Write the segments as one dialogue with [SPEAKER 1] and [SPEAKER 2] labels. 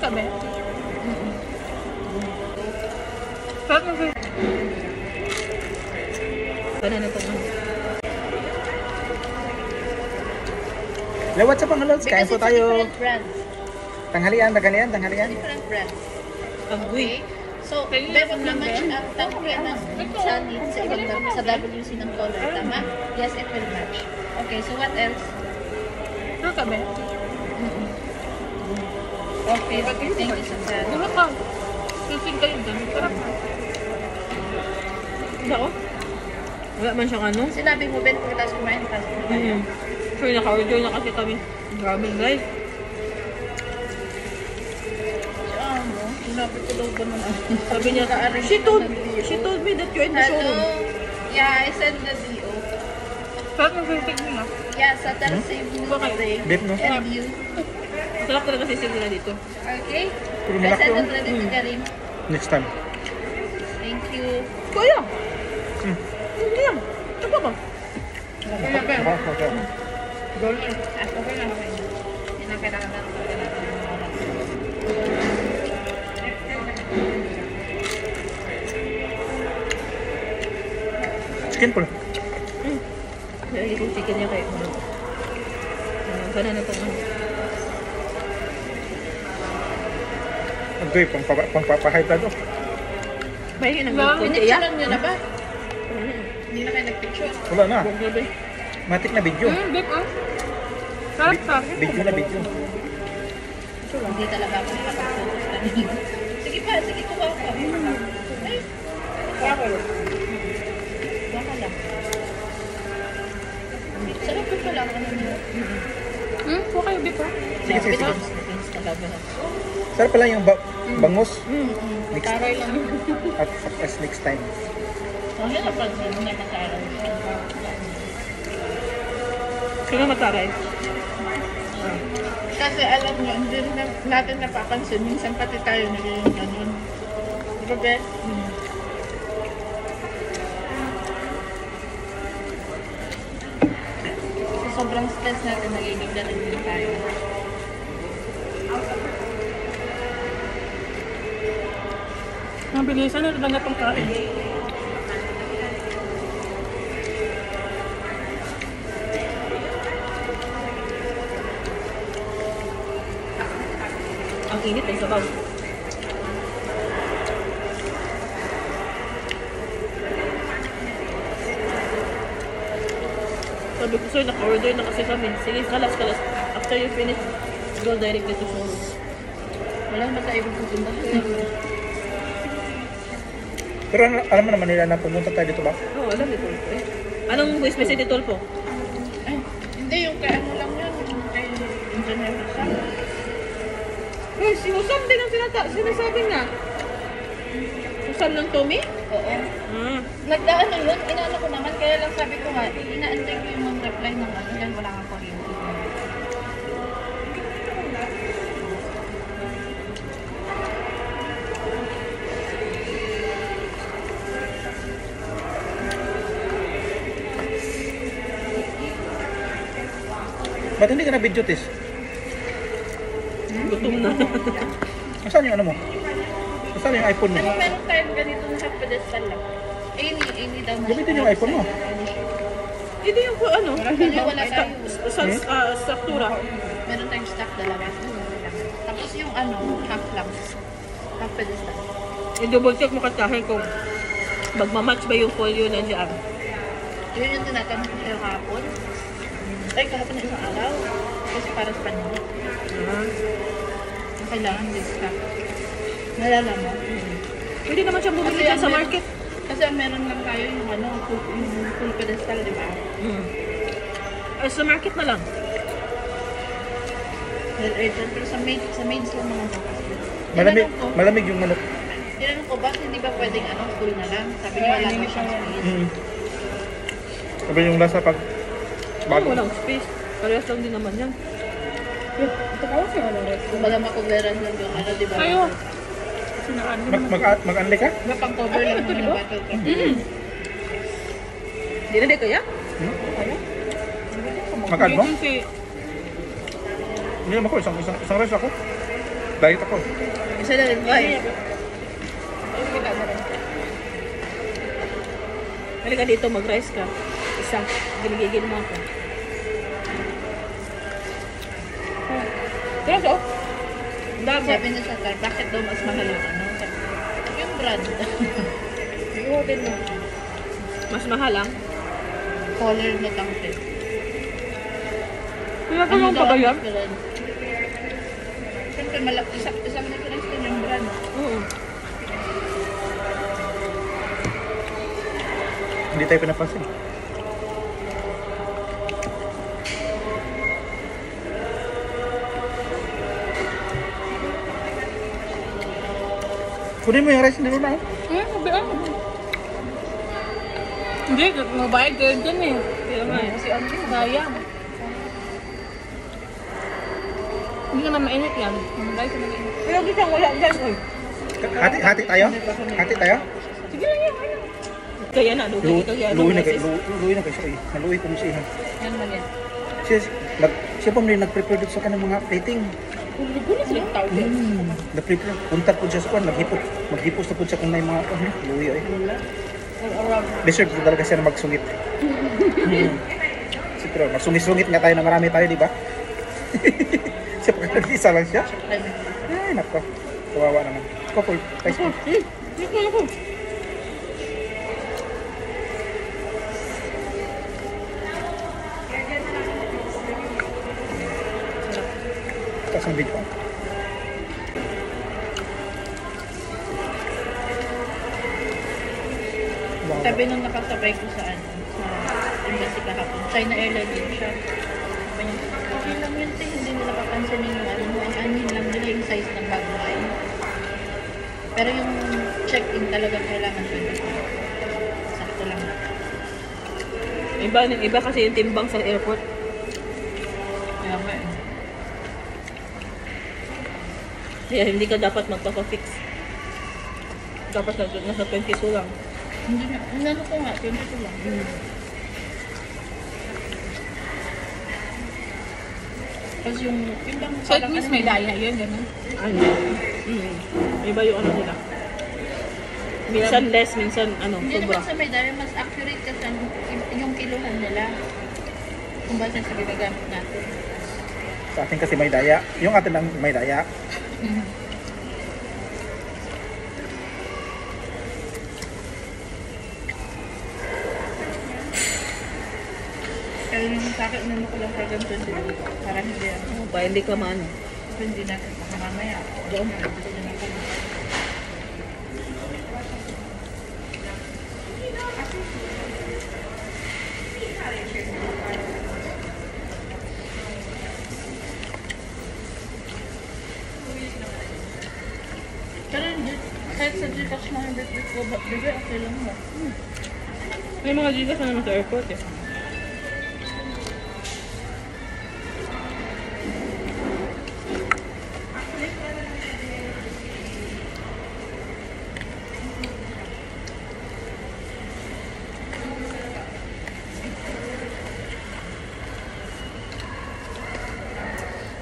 [SPEAKER 1] kami. Sarap na siya. Banana to man.
[SPEAKER 2] Lewat sa pangalods, kain po tayo.
[SPEAKER 3] Different brands.
[SPEAKER 2] Tanghalian.
[SPEAKER 3] Different brands.
[SPEAKER 1] Agoy.
[SPEAKER 3] Okay. So, dapat na-match ang tangke ng Sunny sa WC ng color. Tama? Yes, it will match. Okay, so what else?
[SPEAKER 1] Sarap kami.
[SPEAKER 3] Okay, thank you so much.
[SPEAKER 1] Sarap ka. Susing kayo dyan. Sarap ka. Ako? Wala man siyang ano.
[SPEAKER 3] Sinabi mo, Ben, pagkatapos kumain, tapos kumain.
[SPEAKER 1] So, naka-order na kasi kami. Grabe guys.
[SPEAKER 3] Sinabi ko daw ba naman?
[SPEAKER 1] Sabi niya, she told me that you're in the showroom.
[SPEAKER 3] Yeah, I sent the DO.
[SPEAKER 1] Sarap na sisig nila.
[SPEAKER 3] Yeah, sa save mo today.
[SPEAKER 2] Beef, no?
[SPEAKER 3] And you.
[SPEAKER 1] Masarap talaga sisig nila dito.
[SPEAKER 3] Okay?
[SPEAKER 2] Puro
[SPEAKER 3] I
[SPEAKER 2] malaki
[SPEAKER 3] sent
[SPEAKER 2] yun.
[SPEAKER 3] it ready to Karim.
[SPEAKER 2] Next time.
[SPEAKER 3] Thank you.
[SPEAKER 1] Kaya! Hindi yan. Ito ba?
[SPEAKER 3] Kaya ba?
[SPEAKER 2] Okay.
[SPEAKER 3] Okay na. Hindi na kailangan natin.
[SPEAKER 2] Chicken po.
[SPEAKER 1] Nalili kong chicken niya kayo. Banana to man.
[SPEAKER 2] Agoy, pangpapahide na to.
[SPEAKER 1] Bahay nang gawin ko.
[SPEAKER 3] Pinicturean niyo na ba? Hindi na kayo nagpicture.
[SPEAKER 2] Wala na.
[SPEAKER 1] Grabe.
[SPEAKER 2] Matik na video.
[SPEAKER 1] Beef ah. Sarap sa.
[SPEAKER 2] Video na video.
[SPEAKER 3] Hindi talaga ako nakapag-focus kanina. Sige pa, sige kuha ka. Ay,
[SPEAKER 1] Sarap ko.
[SPEAKER 3] baka lang. Sarap ko lang. Ano niyo?
[SPEAKER 1] Kuha kayo beef ah.
[SPEAKER 2] Sige.
[SPEAKER 3] Beans talaga.
[SPEAKER 2] Sarap pala yung bangus. Next,
[SPEAKER 3] Taray lang.
[SPEAKER 2] as next time.
[SPEAKER 3] Ang hirap pag hindi mataray.
[SPEAKER 1] Sino mataray?
[SPEAKER 3] Kasi alam nyo, hindi na natin napapansin. Minsan pati tayo naging ganun. Di ba, Beth? Sa sobrang stress natin, nagiging ganun din tayo.
[SPEAKER 1] Mabilisan na talaga itong kain. Ang init ay sabaw. Sabi ko sir, naka-order na kasi kami. Sige, kalas. After you finish, go directly to showroom.
[SPEAKER 3] Wala naman tayo pupunta.
[SPEAKER 2] Pero alam mo naman nila na pumunta tayo dito ba?
[SPEAKER 1] Oo, alam ni Tolpo eh. Anong voice message ni Tolpo?
[SPEAKER 3] Ay, hindi yung kay ano lang yun. Yung kay Engineer Hassan.
[SPEAKER 1] Uy, si Usam din ang sinasabi nga. Usam ng Tommy?
[SPEAKER 3] Oo. Nagdaan na yun, inaano ko naman, kaya lang sabi ko nga, inaantay ko yung reply ng ano, dahil wala kang kuryente.
[SPEAKER 2] Ba't hindi ka na video test?
[SPEAKER 1] Gutom na.
[SPEAKER 2] Saan yung ano mo? Saan yung iPhone mo?
[SPEAKER 3] Ano, meron tayong ganito na sa pedestal lang. Ini daw na.
[SPEAKER 2] Gamitin yung iPhone mo.
[SPEAKER 1] Ito yung ano?
[SPEAKER 3] Hindi, wala tayo.
[SPEAKER 1] Sa tura.
[SPEAKER 3] Meron tayong stock dalawa. Tapos yung ano, half lang. Half pedestal.
[SPEAKER 1] I-double check mo kasahin kung magmamatch ba yung folio na dyan.
[SPEAKER 3] Yun yung tinatanong ko sa'yo kahapon. Ay, kahapon na isang araw. Kasi para sa panahon. Ang kailangan din stock. Nalala mo?
[SPEAKER 1] Pwede naman siyang bumili dyan sa market.
[SPEAKER 3] Kasi meron lang tayo yung ano, yung full pedestal, di ba?
[SPEAKER 1] Sa market na lang.
[SPEAKER 3] Pero sa mains lang naman po kasi.
[SPEAKER 2] Malamig yung manok.
[SPEAKER 3] Tinanong ko, bakit hindi ba pwedeng ano, full na lang? Sabi niya, wala na siyang space.
[SPEAKER 2] Sabi yung lasa pag bago.
[SPEAKER 1] Walang space. Parehas lang din naman yan. Ito pa kasi walang rest.
[SPEAKER 3] Kumbaga makuveran lang yung ano, di ba?
[SPEAKER 1] Kayo. Sinaan mo naman.
[SPEAKER 2] Mag-unli ka?
[SPEAKER 3] Mapang-cover lang
[SPEAKER 1] ito,
[SPEAKER 3] yung
[SPEAKER 1] di ba?
[SPEAKER 3] bottle ka.
[SPEAKER 1] Hindi na di kaya?
[SPEAKER 2] Mag-add mo?
[SPEAKER 1] Kasi
[SPEAKER 2] Hindi naman ako, isang rice ako. Diet ako.
[SPEAKER 3] Isa na rin ba?
[SPEAKER 1] Halika dito, mag-rice ka. Isa. Ginigigil mo ako. Kaya so, dami.
[SPEAKER 3] Sabi na sa car, bakit daw mas mahal yung ano? Sabi, yung brand.
[SPEAKER 1] Ihotin mo. Mas mahal lang.
[SPEAKER 3] Color na tangke.
[SPEAKER 1] Pinagulong pa ba yan?
[SPEAKER 3] Siyempre, isang difference din yung brand.
[SPEAKER 1] Oo.
[SPEAKER 2] Hindi tayo pinapansin. Kunin mo yung rice nila na.
[SPEAKER 1] Sabi ako. Hindi, mabayad kayo dyan eh. Kaya nga eh.
[SPEAKER 3] Si Andre, sayang.
[SPEAKER 1] Hindi naman mainit yan. Mamayad ka na mainit. Pero di siyang wala dyan. Uy.
[SPEAKER 2] Hati tayo? Hati tayo?
[SPEAKER 1] Sige lang yan. Kaya na, luwi kaya.
[SPEAKER 2] Luwi na kayo siya. Naluwi ko mo siya.
[SPEAKER 3] Yan man yan.
[SPEAKER 2] Siya pa may nag-prepare dito sa kanang mga plating.
[SPEAKER 1] Gulo silang tao.
[SPEAKER 2] Na-prepare. Punta po siya sa kwan. Maghipos na po siya kung may mga luwi ay. Deserve ko talaga siya na magsungit. Siguro, magsungit-sungit nga tayo na marami tayo, di ba? Siya pa isa lang siya. Ay, nako. Kawawa naman. Couple, rice mo.
[SPEAKER 1] Ako.
[SPEAKER 2] Tapos ang video. Wow.
[SPEAKER 3] Sabi nung nakasabay ko sa ano, sa embassy kahapon, China Airlines din siya. Sabi niya, okay lang yun tayo, hindi nila papansinin yung ano, ang anin lang nila yung size ng bag mo ay. Pero yung check-in talaga kailangan 24. Sakto lang.
[SPEAKER 1] Iba kasi yung timbang sa airport.
[SPEAKER 3] Kaya ba eh.
[SPEAKER 1] Kaya hindi ka dapat magpapafix. Dapat nasa 22 lang.
[SPEAKER 3] Hindi na, ano ko nga, 22 lang. Tapos yung bang
[SPEAKER 1] So at least may daya yun, gano'n? Ano? Iba yung ano nila. Minsan less, minsan ano,
[SPEAKER 3] Hindi
[SPEAKER 1] sobra.
[SPEAKER 3] naman sa may daya, mas accurate kasi yung kiluhan nila. Kung ba sa ginagamit natin.
[SPEAKER 2] Sa atin kasi may daya. Yung atin lang may daya.
[SPEAKER 3] Kaya yung sa akin, ano ko lang program 20. Para hindi ako.
[SPEAKER 1] Para hindi ka maano.
[SPEAKER 3] Hindi natin. Baka mamaya. Diyan mo. Hindi na ako. Pero hindi. Kahit sa Gcash na yung bitbit ko, bigay okay lang mo.
[SPEAKER 1] May mga gigas na naman sa airport eh.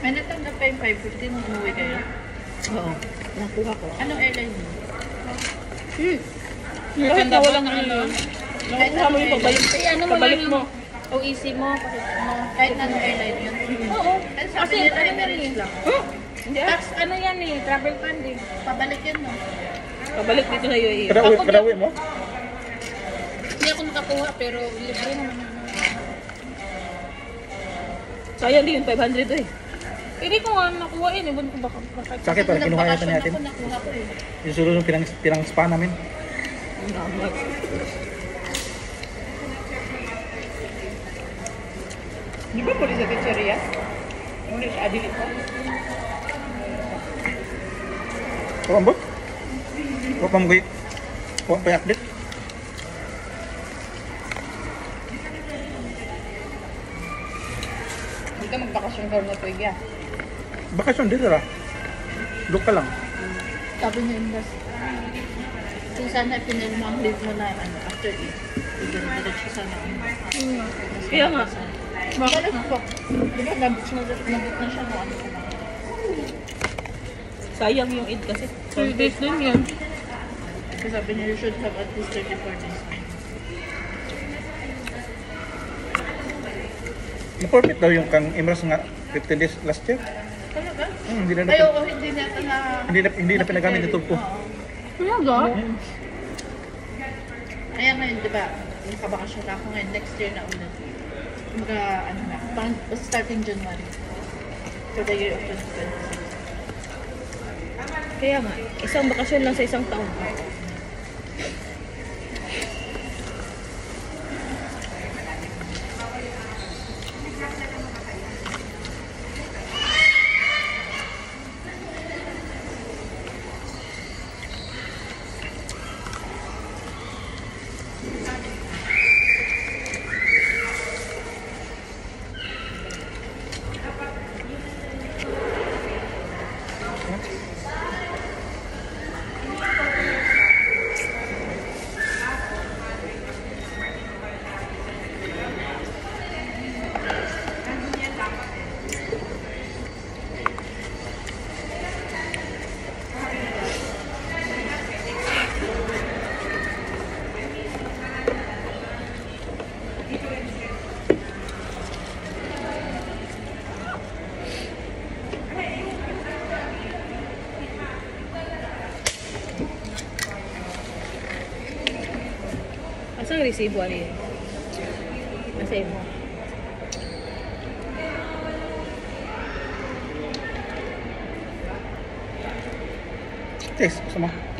[SPEAKER 3] May natanggap pa yung 550 nung umuwi kayo.
[SPEAKER 1] Oo. Nakuha ko.
[SPEAKER 3] Anong airline mo?
[SPEAKER 1] Kahit na walang ano.
[SPEAKER 3] Kahit
[SPEAKER 1] Nakuha mo yung pabalik.
[SPEAKER 3] ano
[SPEAKER 1] Pabalik mo.
[SPEAKER 3] OEC mo, kahit anong airline yun.
[SPEAKER 1] Oo.
[SPEAKER 3] Kasi sabi nila Emirates lang.
[SPEAKER 1] Hindi ah.
[SPEAKER 3] Tax, ano yan eh, travel fund eh. Pabalik yan no.
[SPEAKER 1] Pabalik dito sa UAE.
[SPEAKER 2] Kadawi mo?
[SPEAKER 3] Hindi ako nakakuha pero libre naman yun.
[SPEAKER 1] Sayang din yung 500 eh.
[SPEAKER 3] Hindi ko nga nakuha yun, ibon ko baka.
[SPEAKER 2] Sa akin pala, kinuha yata natin.
[SPEAKER 3] Ako nakuha ko eh.
[SPEAKER 2] Yung sulod yung pinang spa namin.
[SPEAKER 1] Di ba pwede sa pizzeria? Muna siya adili ko.
[SPEAKER 2] O, ambot? O, pamugay. O, payakdit.
[SPEAKER 3] Hindi ka magbakasyon ka na tuwig ya.
[SPEAKER 2] Bakasyon dito ra. Look ka lang.
[SPEAKER 3] Sabi niya yung bus. Kung sana pinilma ang leave mo na ano, after it. Diretso sana.
[SPEAKER 1] Kaya nga.
[SPEAKER 3] Bakit po? Di ba nabit na siya kung ano ko na.
[SPEAKER 1] Sayang yung Eid kasi.
[SPEAKER 3] 3 days din yan. Kasi sabi niya, you should have at least 34 days.
[SPEAKER 2] Na-forfeit daw yung kang Imras nga 15 days last year.
[SPEAKER 3] Talaga?
[SPEAKER 2] Hindi na,
[SPEAKER 3] Ayaw ko, hindi natin na...
[SPEAKER 2] hindi na pinagamit ni Tulpo.
[SPEAKER 3] Oo.
[SPEAKER 1] Talaga?
[SPEAKER 3] Ayan ngayon, di ba? Nakabakasyon ako ngayon. Next year na ulit. Mga, ano na, starting January. For the year of 2026.
[SPEAKER 1] Kaya nga, isang bakasyon lang sa isang taon. Asa ang resibo ani? Nasa imo.
[SPEAKER 2] Test, gusto mo?